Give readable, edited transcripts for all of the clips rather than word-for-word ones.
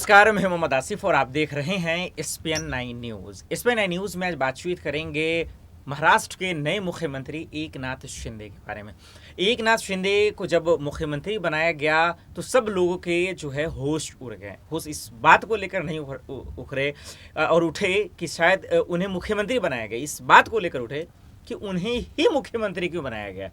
नमस्कार, मैं मोहम्मद आसिफ और आप देख रहे हैं SPN 9 न्यूज़। SPN 9 न्यूज़ में आज बातचीत करेंगे महाराष्ट्र के नए मुख्यमंत्री एकनाथ शिंदे के बारे में। एकनाथ शिंदे को जब मुख्यमंत्री बनाया गया तो सब लोगों के जो है होश उड़ गए। होश इस बात को लेकर नहीं उखड़े और उठे कि शायद उन्हें मुख्यमंत्री बनाया गया, इस बात को लेकर उठे कि उन्हें ही मुख्यमंत्री क्यों बनाया गया।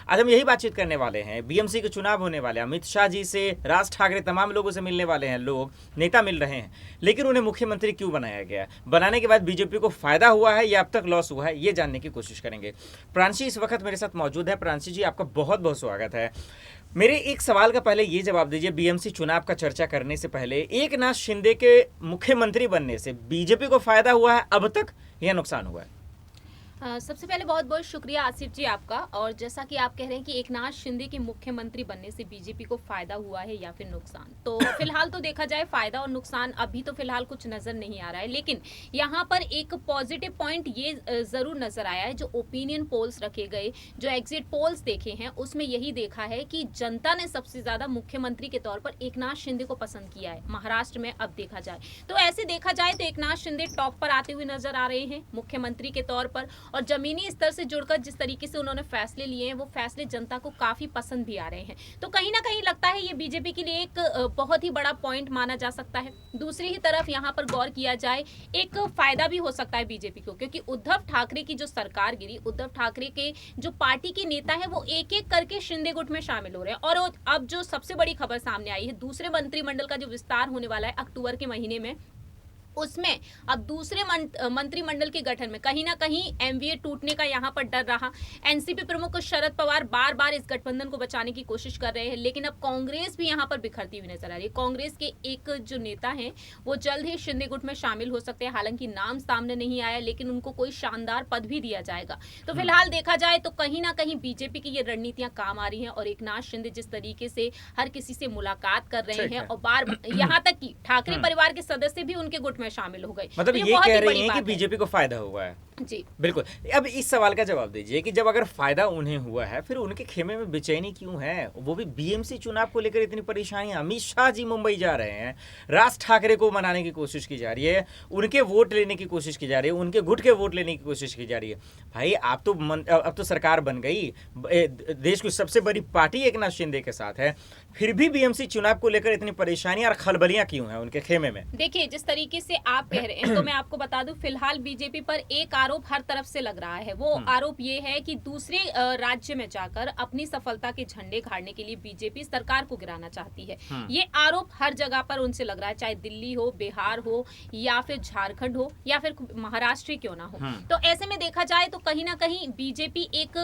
आज हम यही बातचीत करने वाले हैं। BMC के चुनाव होने वाले, अमित शाह जी से राज ठाकरे तमाम लोगों से मिलने वाले हैं, लोग नेता मिल रहे हैं, लेकिन उन्हें मुख्यमंत्री क्यों बनाया गया, बनाने के बाद बीजेपी को फायदा हुआ है या अब तक लॉस हुआ है, ये जानने की कोशिश करेंगे। प्रांशी इस वक्त मेरे साथ मौजूद है। प्रांशी जी, आपका बहुत बहुत स्वागत है। मेरे एक सवाल का पहले ये जवाब दीजिए, BMC चुनाव का चर्चा करने से पहले, एकनाथ शिंदे के मुख्यमंत्री बनने से बीजेपी को फायदा हुआ है अब तक या नुकसान हुआ है? सबसे पहले बहुत बहुत शुक्रिया आसिफ जी आपका। और जैसा कि आप कह रहे हैं कि एकनाथ शिंदे के मुख्यमंत्री बनने से बीजेपी को फायदा हुआ है या फिर नुकसान, तो फिलहाल तो देखा जाए फायदा और नुकसान अभी तो फिलहाल कुछ नजर नहीं आ रहा है। लेकिन यहाँ पर एक पॉजिटिव पॉइंट ये जरूर नजर आया है, जो ओपिनियन पोल्स रखे गए, जो एग्जिट पोल्स देखे हैं, उसमें यही देखा है कि जनता ने सबसे ज्यादा मुख्यमंत्री के तौर पर एकनाथ शिंदे को पसंद किया है महाराष्ट्र में। अब देखा जाए तो ऐसे देखा जाए तो एकनाथ शिंदे टॉप पर आते हुए नजर आ रहे हैं मुख्यमंत्री के तौर पर, और जमीनी स्तर से जुड़कर जिस तरीके से उन्होंने फैसले लिए हैं वो फैसले जनता को काफी पसंद भी आ रहे हैं। तो कहीं ना कहीं लगता है ये बीजेपी के लिए एक बहुत ही बड़ा पॉइंट माना जा सकता है। दूसरी ही तरफ यहाँ पर गौर किया जाए, एक फायदा भी हो सकता है बीजेपी को, क्योंकि उद्धव ठाकरे की जो सरकार गिरी, उद्धव ठाकरे के जो पार्टी के नेता है वो एक एक करके शिंदे गुट में शामिल हो रहे हैं। और अब जो सबसे बड़ी खबर सामने आई है, दूसरे मंत्रिमंडल का जो विस्तार होने वाला है अक्टूबर के महीने में, उसमें अब दूसरे मंत्रिमंडल के गठन में कहीं ना कहीं MVA टूटने का यहाँ पर डर रहा। एनसीपी प्रमुख शरद पवार बार बार इस गठबंधन को बचाने की कोशिश कर रहे हैं, लेकिन अब कांग्रेस भी यहाँ पर बिखरती हुई नजर आ रही है। कांग्रेस के एक जो नेता हैं वो जल्द ही शिंदे गुट में शामिल हो सकते हैं। हालांकि नाम सामने नहीं आया, लेकिन उनको कोई शानदार पद भी दिया जाएगा। तो फिलहाल देखा जाए तो कहीं ना कहीं बीजेपी की ये रणनीतियां काम आ रही हैं। और एकनाथ शिंदे जिस तरीके से हर किसी से मुलाकात कर रहे हैं, और बार यहाँ तक कि ठाकरे परिवार के सदस्य भी उनके गुट में शामिल हो गए, मतलब तो ये कह रही हैं कि बीजेपी को फायदा हुआ है। जी बिल्कुल। अब इस सवाल का जवाब दीजिए कि जब अगर फायदा उन्हें हुआ है, फिर उनके खेमे में बेचैनी क्यों है? वो भी BMC चुनाव को लेकर इतनी परेशानी। अमित शाह जी मुंबई जा रहे हैं, राज ठाकरे को मनाने की कोशिश की जा रही है, उनके वोट लेने की कोशिश की जा रही है, उनके गुट के वोट लेने की कोशिश की जा रही है। भाई आप तो अब तो सरकार बन गई, देश की सबसे बड़ी पार्टी एकनाथ शिंदे के साथ है, फिर भी BMC चुनाव को लेकर इतनी परेशानियां और खलबलियां क्यों हैं उनके खेमे में? देखिए, जिस तरीके से आप कह रहे हैं, तो मैं आपको बता दूं, फिलहाल बीजेपी पर एक आरोप हर तरफ से लग रहा है। वो आरोप ये है कि दूसरे राज्य में जाकर अपनी सफलता के झंडे गाड़ने के लिए बीजेपी सरकार को गिराना चाहती है। ये आरोप हर जगह पर उनसे लग रहा है, चाहे दिल्ली हो, बिहार हो, या फिर झारखंड हो, या फिर महाराष्ट्र क्यों ना हो। तो ऐसे में देखा जाए तो कहीं ना कहीं बीजेपी एक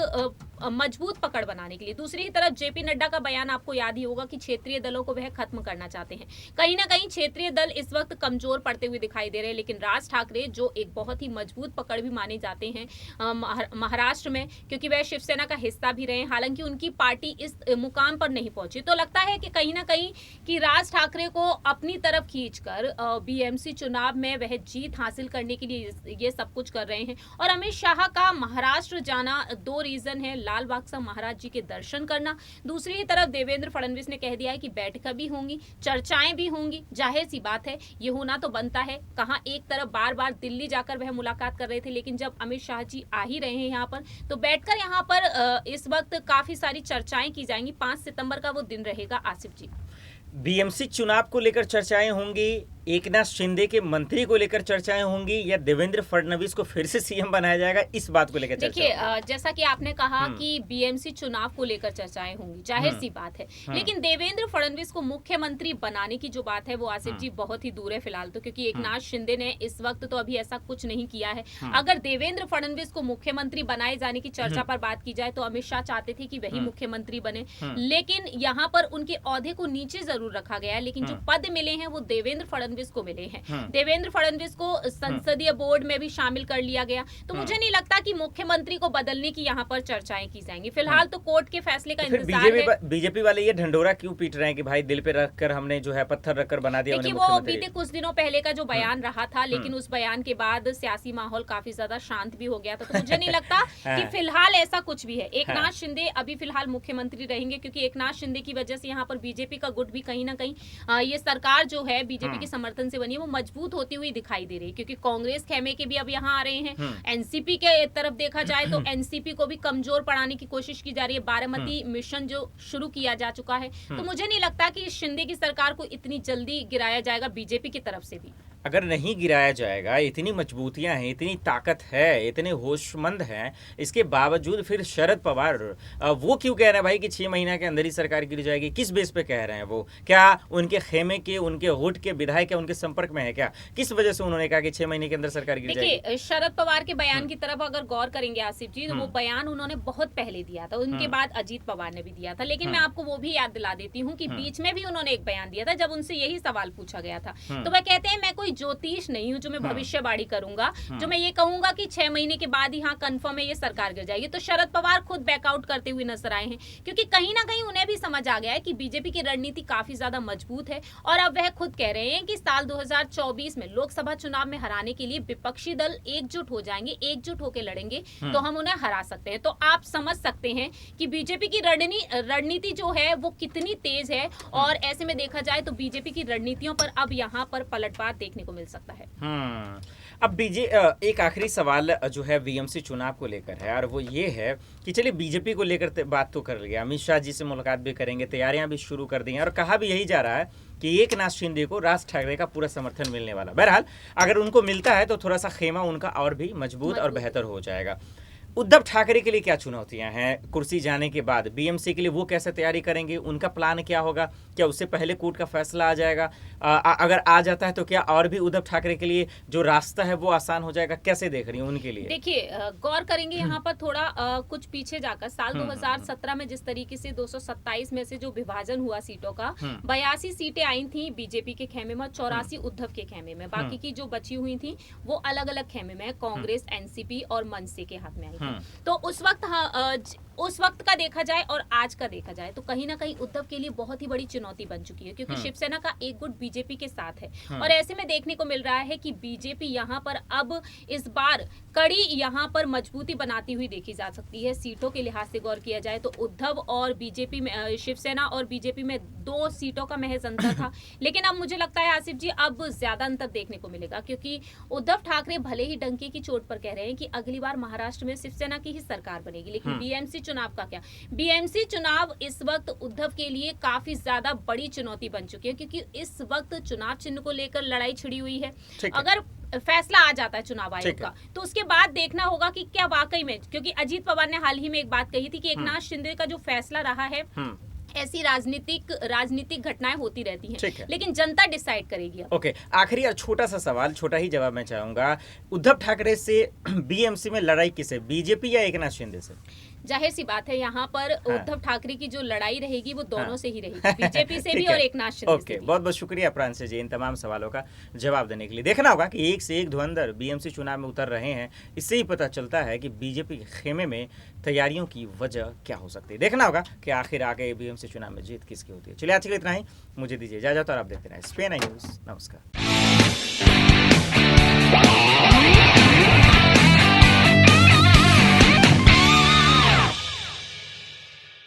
मजबूत पकड़ बनाने के लिए, दूसरी ही तरफ JP नड्डा का बयान आपको याद ही होगा कि क्षेत्रीय दलों को वह खत्म करना चाहते हैं। कहीं ना कहीं क्षेत्रीय दल इस वक्त कमजोर पड़ते हुए दिखाई दे रहे हैं, लेकिन राज ठाकरे जो एक बहुत ही मजबूत पकड़ भी माने जाते हैं महाराष्ट्र में, क्योंकि वह शिवसेना का हिस्सा भी रहे, हालांकि उनकी पार्टी इस मुकाम पर नहीं पहुंची। तो लगता है कि कहीं ना कहीं कि राज ठाकरे को अपनी तरफ खींचकर BMC चुनाव में वह जीत हासिल करने के लिए ये सब कुछ कर रहे हैं। और अमित शाह का महाराष्ट्र जाना दो रीजन है, लाल बाग सा महाराज जी के दर्शन करना, दूसरी ही तरफ देवेंद्र फडणवीस ने कह दिया है कि बैठकें भी होंगी, चर्चाएं भी होंगी। जाहिर सी बात है, ये होना तो बनता है। कहाँ एक तरफ बार बार दिल्ली जाकर वह मुलाकात कर रहे थे, लेकिन जब अमित शाह जी आ ही रहे हैं यहाँ पर, तो बैठकर यहाँ पर इस वक्त काफी सारी चर्चाएं की जाएंगी। 5 सितंबर का वो दिन रहेगा आसिफ जी। BMC चुनाव को लेकर चर्चाएं होंगी, एकनाथ शिंदे के मंत्री को लेकर चर्चाएं होंगी, या देवेंद्र फडणवीस को फिर से CM बनाया जाएगा, इस बात को लेकर चर्चा? देखिए, जैसा कि आपने कहा कि BMC चुनाव को लेकर चर्चाएं होंगी, जाहिर सी बात है, लेकिन देवेंद्र फडणवीस को मुख्यमंत्री बनाने की जो बात है वो आसिफ जी बहुत ही दूर है फिलहाल तो, क्योंकि एकनाथ शिंदे ने इस वक्त तो अभी ऐसा कुछ नहीं किया है। अगर देवेंद्र फडणवीस को मुख्यमंत्री बनाए जाने की चर्चा पर बात की जाए तो अमित शाह चाहते थे कि वही मुख्यमंत्री बने, लेकिन यहाँ पर उनके औहदे को नीचे जरूर रखा गया है, लेकिन जो पद मिले हैं वो देवेंद्र फडणवीस को मिले हैं। देवेंद्र फडणवीस को संसदीय बोर्ड में भी शामिल कर लिया गया। तो मुझे नहीं लगता कि मुख्यमंत्री को बदलने की यहाँ पर चर्चाएं की जाएंगी। फिलहाल तो कोर्ट के फैसले का इंतजार है। बीजेपी वाले ये ढंढोरा क्यों पीट रहे हैं कि भाई दिल पे रखकर हमने जो है पत्थर रखकर बना दिया? देखिए, वो बीते कुछ दिनों पहले का जो बयान रहा था, लेकिन उस बयान के बाद सियासी माहौल काफी ज्यादा शांत भी हो गया था। तो मुझे नहीं लगता कि फिलहाल ऐसा कुछ भी है। एकनाथ शिंदे अभी फिलहाल मुख्यमंत्री रहेंगे, क्योंकि एकनाथ शिंदे की वजह से यहाँ पर बीजेपी का गुट भी कहीं ना कहीं ये सरकार जो है बीजेपी की समर्थन से बनी है वो मजबूत होती हुई दिखाई दे रही है, क्योंकि कांग्रेस खेमे के भी अब यहाँ आ रहे हैं। एनसीपी के तरफ देखा जाए तो एनसीपी को भी कमजोर पड़ाने की कोशिश की जा रही है। बारामती मिशन जो शुरू किया जा चुका है, तो मुझे नहीं लगता कि शिंदे की सरकार को इतनी जल्दी गिराया जाएगा बीजेपी की तरफ से भी। अगर नहीं गिराया जाएगा, इतनी मजबूतियां हैं, इतनी ताकत है, इतने होशमंद हैं, इसके बावजूद फिर शरद पवार वो क्यों कह रहे हैं भाई कि 6 महीना के अंदर ही सरकार गिर जाएगी? किस बेस पे कह रहे हैं वो? क्या उनके खेमे के, उनके गुट के विधायक क्या उनके संपर्क में है क्या? किस वजह से उन्होंने कहा कि 6 महीने के अंदर सरकार गिर जाएगी? देखिए, शरद पवार के बयान की तरफ अगर गौर करेंगे आसिफ जी, तो वो बयान उन्होंने बहुत पहले दिया था, उनके बाद अजीत पवार ने भी दिया था। लेकिन मैं आपको वो भी याद दिला देती हूँ कि बीच में भी उन्होंने एक बयान दिया था जब उनसे यही सवाल पूछा गया था। तो वह कहते हैं मैं कोई ज्योतिष नहीं हूं जो मैं भविष्यवाणी करूंगा, जो मैं ये कहूंगा कि 6 महीने के बाद ही हाँ कंफर्म है ये सरकार गिर जाएगी। तो शरद पवार खुद बैकआउट करते हुए नजर आए हैं, क्योंकि कहीं ना कहीं उन्हें भी समझ आ गया है कि बीजेपी की रणनीति काफी ज्यादा मजबूत है। और अब वह खुद कह रहे हैं कि साल 2024 में लोकसभा चुनाव में हराने के लिए विपक्षी दल एकजुट हो जाएंगे, एकजुट होकर लड़ेंगे तो हम उन्हें हरा सकते हैं। तो आप समझ सकते हैं कि बीजेपी की रणनीति जो है वो कितनी तेज है। और ऐसे में देखा जाए तो बीजेपी की रणनीतियों पर अब यहाँ पर पलटवार देखने को मिल सकता है। अब एक आखिरी सवाल जो है बीएमसी चुनाव को लेकर है, और वो ये है कि चलिए बीजेपी को लेकर बात तो कर लिया, अमित शाह जी से मुलाकात भी करेंगे, तैयारियां भी शुरू कर दी हैं, और कहा भी यही जा रहा है कि एकनाथ शिंदे को राज ठाकरे का पूरा समर्थन मिलने वाला। बहरहाल अगर उनको मिलता है तो थोड़ा सा खेमा उनका और भी मजबूत और बेहतर हो जाएगा। उद्धव ठाकरे के लिए क्या चुनौतियां हैं कुर्सी जाने के बाद? बीएमसी के लिए वो कैसे तैयारी करेंगे? उनका प्लान क्या होगा? क्या उससे पहले कोर्ट का फैसला आ जाएगा? अगर आ जाता है तो क्या और भी उद्धव ठाकरे के लिए जो रास्ता है वो आसान हो जाएगा? कैसे देख रही हैं उनके लिए? देखिए, गौर करेंगे यहाँ पर थोड़ा कुछ पीछे जाकर साल 2017 में जिस तरीके से 227 में से जो विभाजन हुआ सीटों का, 82 सीटें आई थी बीजेपी के खेमे में, 84 उद्धव के खेमे में, बाकी की जो बची हुई थी वो अलग अलग खेमे में कांग्रेस, एनसीपी और मनसे के हाथ में आई थी। तो उस वक्त का देखा जाए और आज का देखा जाए तो कहीं ना कहीं उद्धव के लिए बहुत ही बड़ी चुनौती बन चुकी है, क्योंकि शिवसेना का एक गुट बीजेपी के साथ है। और ऐसे में देखने को मिल रहा है कि बीजेपी यहाँ पर अब इस बार कड़ी यहाँ पर मजबूती बनाती हुई देखी जा सकती है। सीटों के लिहाज से गौर किया जाए तो उद्धव और बीजेपी में, शिवसेना और बीजेपी में 2 सीटों का महज अंतर था, लेकिन अब मुझे लगता है आसिफ जी अब ज्यादा अंतर देखने को मिलेगा, क्योंकि उद्धव ठाकरे भले ही डंके की चोट पर कह रहे हैं कि अगली बार महाराष्ट्र में शिवसेना की ही सरकार बनेगी, लेकिन बीएमसी चुनाव का क्या? बीएमसी चुनाव इस वक्त उद्धव के लिए काफी ज्यादा बड़ी चुनौती बन चुकी है, क्योंकि इस वक्त चुनाव चिन्ह को लेकर लड़ाई छिड़ी हुई है। अगर फैसला आ जाता है चुनाव आयोग का तो उसके बाद देखना होगा कि क्या वाकई में, क्योंकि अजीत पवार ने हाल ही में एक बात कही थी कि एकनाथ शिंदे का जो फैसला रहा है, ऐसी राजनीतिक घटनाएं होती रहती हैं, लेकिन जनता डिसाइड करेगी। ओके, आखिरी और छोटा सा सवाल, छोटा ही जवाब मैं चाहूंगा, उद्धव ठाकरे से बीएमसी में लड़ाई किसे, बीजेपी या एकनाथ शिंदे से? जाहिर सी बात है यहाँ पर उद्धव ठाकरे की जो लड़ाई रहेगी वो दोनों से ही रहेगी, बीजेपी से भी और एकनाथ शिंदे से भी। बहुत बहुत शुक्रिया प्रांशु जी इन तमाम सवालों का जवाब देने के लिए। देखना होगा कि एक से एक धुरंधर बीएमसी चुनाव में उतर रहे हैं, इससे ही पता चलता है कि बीजेपी के खेमे में तैयारियों की वजह क्या हो सकती है। देखना होगा कि आखिर आगे बीएमसी चुनाव में जीत किसकी होती है। चलिए आज के लिए इतना ही, मुझे दीजिए इजाजत और आप देखते रहें SPN न्यूज़। नमस्कार।